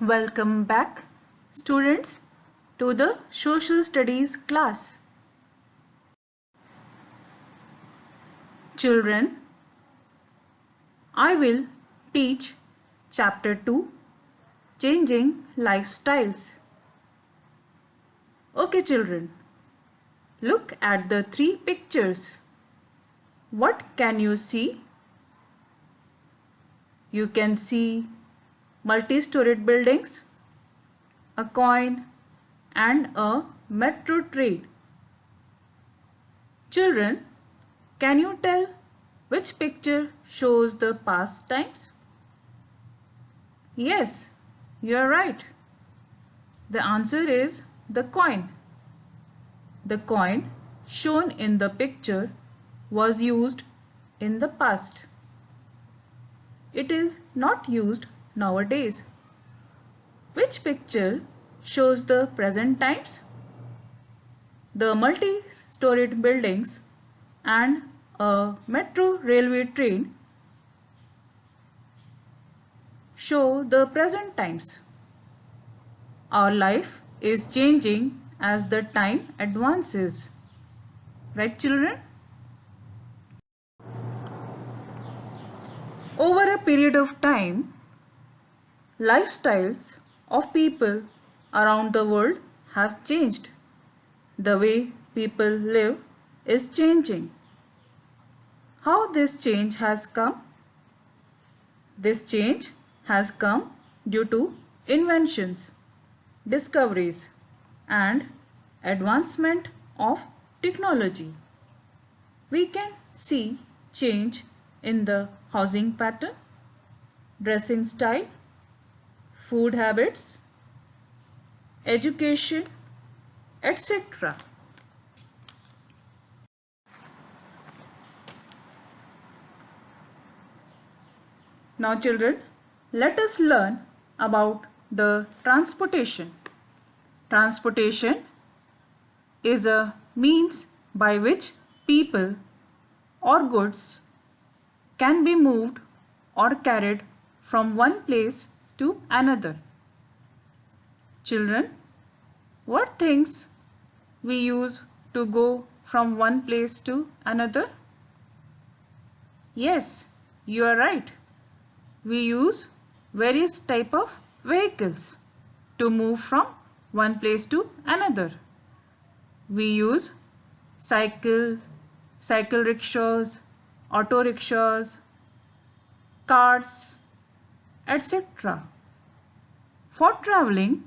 Welcome back, students, to the Social Studies class. Children, I will teach Chapter 2, Changing Lifestyles. Okay, children, look at the three pictures. What can you see? You can see multi-storied buildings, a coin, and a metro train. Children, can you tell which picture shows the past times? Yes, you are right. The answer is the coin. The coin shown in the picture was used in the past. It is not used nowadays. Which picture shows the present times? The multi-storied buildings and a metro railway train show the present times. Our life is changing as the time advances. Right, children? Over a period of time, lifestyles of people around the world have changed. The way people live is changing. How this change has come? This change has come due to inventions, discoveries, and advancement of technology. We can see change in the housing pattern, dressing style, food habits, education, etc. Now children, let us learn about the transportation. Transportation is a means by which people or goods can be moved or carried from one place to another. Children, what things we use to go from one place to another? Yes, you are right. We use various type of vehicles to move from one place to another. We use cycle rickshaws, auto rickshaws, cars, etc. For traveling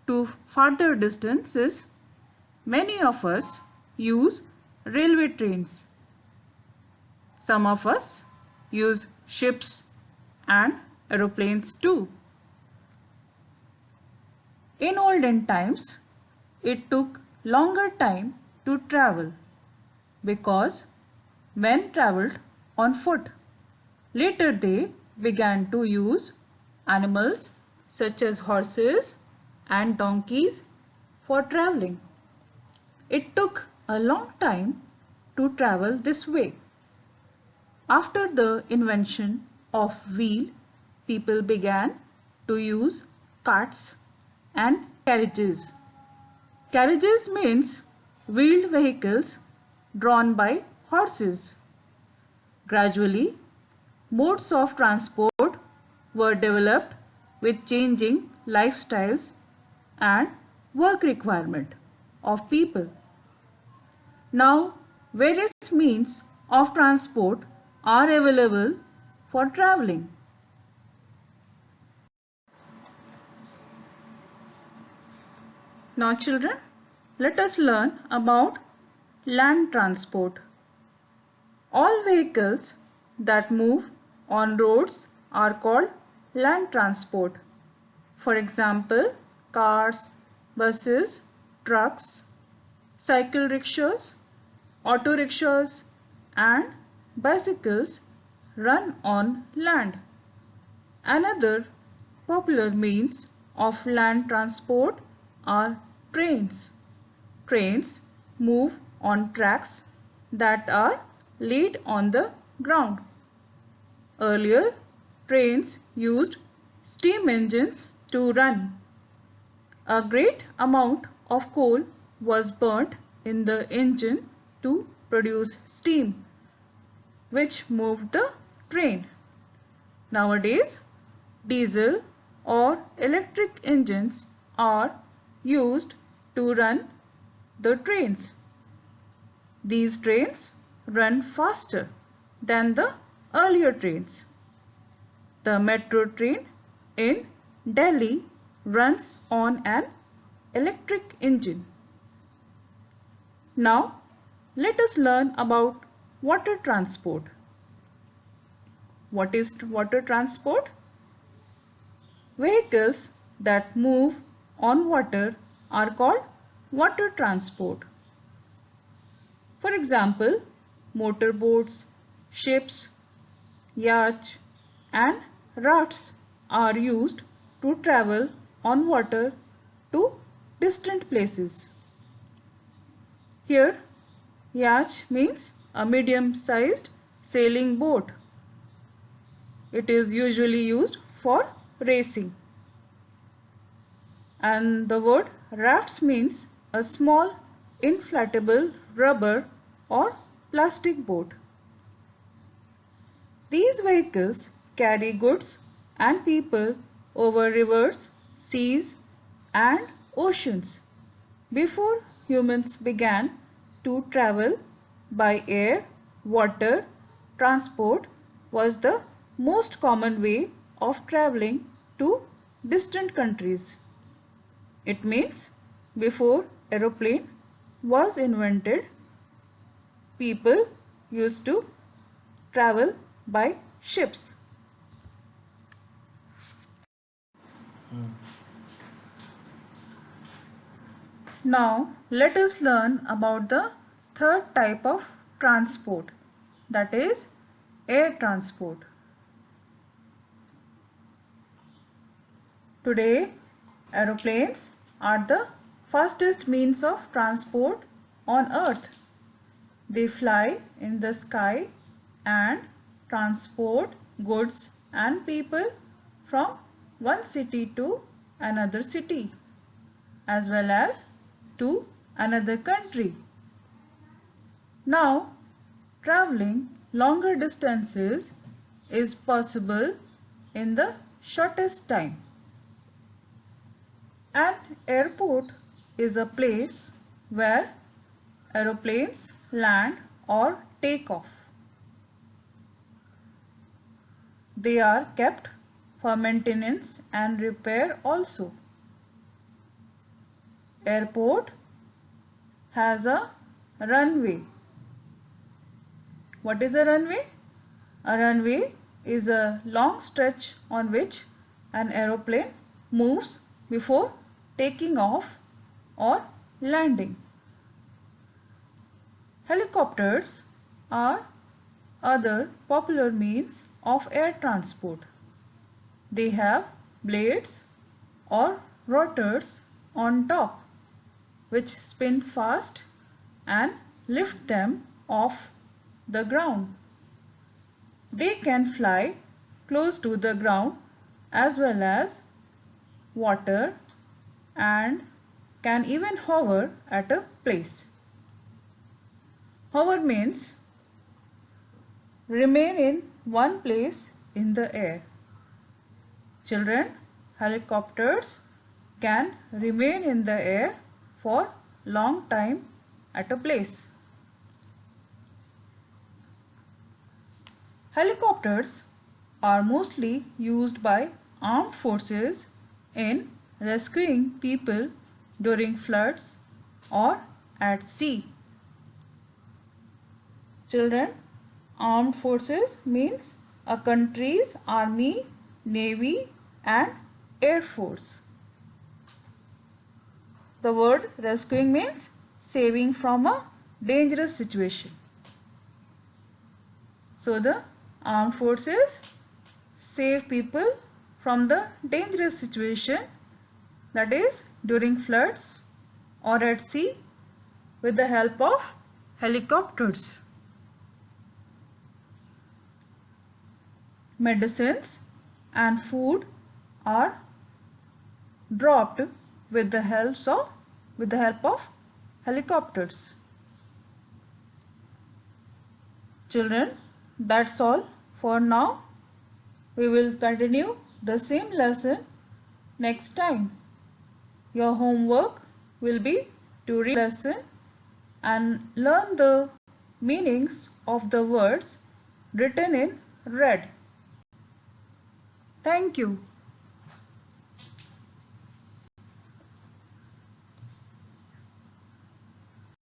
to farther distances, many of us use railway trains. Some of us use ships and aeroplanes too. In olden times, it took longer time to travel because men travelled on foot. Later they began to use animals such as horses and donkeys for travelling. It took a long time to travel this way. After the invention of wheel, people began to use carts and carriages. Carriages means wheeled vehicles drawn by horses. Gradually, modes of transport were developed with changing lifestyles and work requirement of people. Now, various means of transport are available for traveling. Now children, let us learn about land transport. All vehicles that move on roads are called land transport. For example, cars, buses, trucks, cycle rickshaws, auto rickshaws and bicycles run on land. Another popular means of land transport are trains. Trains move on tracks that are laid on the ground. Earlier, trains used steam engines to run. A great amount of coal was burnt in the engine to produce steam, which moved the train. Nowadays, diesel or electric engines are used to run the trains. These trains run faster than the earlier trains. The metro train in Delhi runs on an electric engine. Now, let us learn about water transport. What is water transport? Vehicles that move on water are called water transport. For example, motorboats, ships, yachts, and rafts are used to travel on water to distant places. Here, yacht means a medium-sized sailing boat. It is usually used for racing. And the word rafts means a small inflatable rubber or plastic boat. These vehicles carry goods and people over rivers, seas, and oceans. Before humans began to travel by air, water transport was the most common way of traveling to distant countries. It means before aeroplane was invented, people used to travel by ships. Now let us learn about the third type of transport, that is air transport. Today, aeroplanes are the fastest means of transport on earth. They fly in the sky and transport goods and people from one city to another city, as well as to another country. Now, traveling longer distances is possible in the shortest time. An airport is a place where aeroplanes land or take off. They are kept for maintenance and repair also. Airport has a runway. What is a runway? A runway is a long stretch on which an aeroplane moves before taking off or landing. Helicopters are other popular means of air transport. They have blades or rotors on top which spin fast and lift them off the ground. They can fly close to the ground as well as water and can even hover at a place. Hover means remain in one place in the air. Children, helicopters can remain in the air for long time at a place. Helicopters are mostly used by armed forces in rescuing people during floods or at sea. Children, armed forces means a country's army, navy and air force. The word rescuing means saving from a dangerous situation. So the armed forces save people from the dangerous situation, that is during floods or at sea, with the help of helicopters. Medicines and food are dropped with the help of helicopters. Children, that's all for now. We will continue the same lesson next time. Your homework will be to read the lesson and learn the meanings of the words written in red. Thank you.